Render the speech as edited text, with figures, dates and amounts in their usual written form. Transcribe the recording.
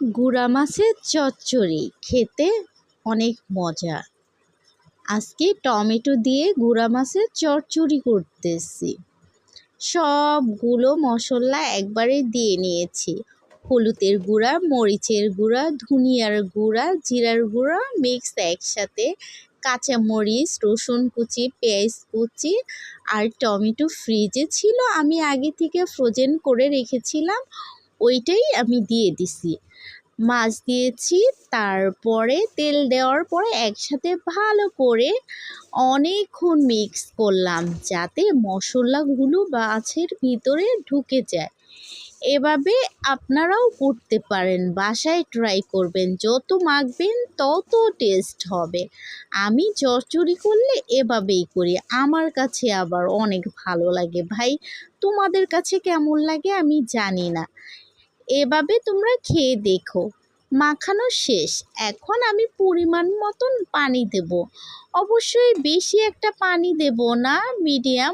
গুড়া মাছের চচ্চড়ি খেতে অনেক মজা। আজকে টমেটো দিয়ে গুড়া মাছের চচ্চড়ি করতেছি। সবগুলো মশলা একবারে দিয়ে নিয়েছি। হলুদের গুঁড়া, মরিচের গুঁড়া, ধনিয়ার গুঁড়া, জিরার গুঁড়া মিক্স একসাথে, কাঁচামরিচ, রসুন কুচি, পেঁয়াজ কুচি আর টমেটো ফ্রিজে ছিল, আমি আগে থেকে ফ্রোজেন করে রেখেছিলাম, ওইটাই আমি দিয়ে দিছি। মাছ দিয়েছি, তারপরে তেল দেওয়ার পরে একসাথে ভালো করে অনেকক্ষণ মিক্স করলাম যাতে মশলাগুলো মাছের ভিতরে ঢুকে যায়। এভাবে আপনারাও করতে পারেন, বাসায় ট্রাই করবেন, যত মাখবেন তত টেস্ট হবে। আমি চচ্চড়ি করলে এভাবেই করি, আমার কাছে আবার অনেক ভালো লাগে। ভাই, তোমাদের কাছে কেমন লাগে আমি জানি না। এভাবে তোমরা খেয়ে দেখো। মাখানো শেষ, এখন আমি পরিমাণ মতন পানি দেব। অবশ্যই বেশি একটা পানি দেব না, মিডিয়াম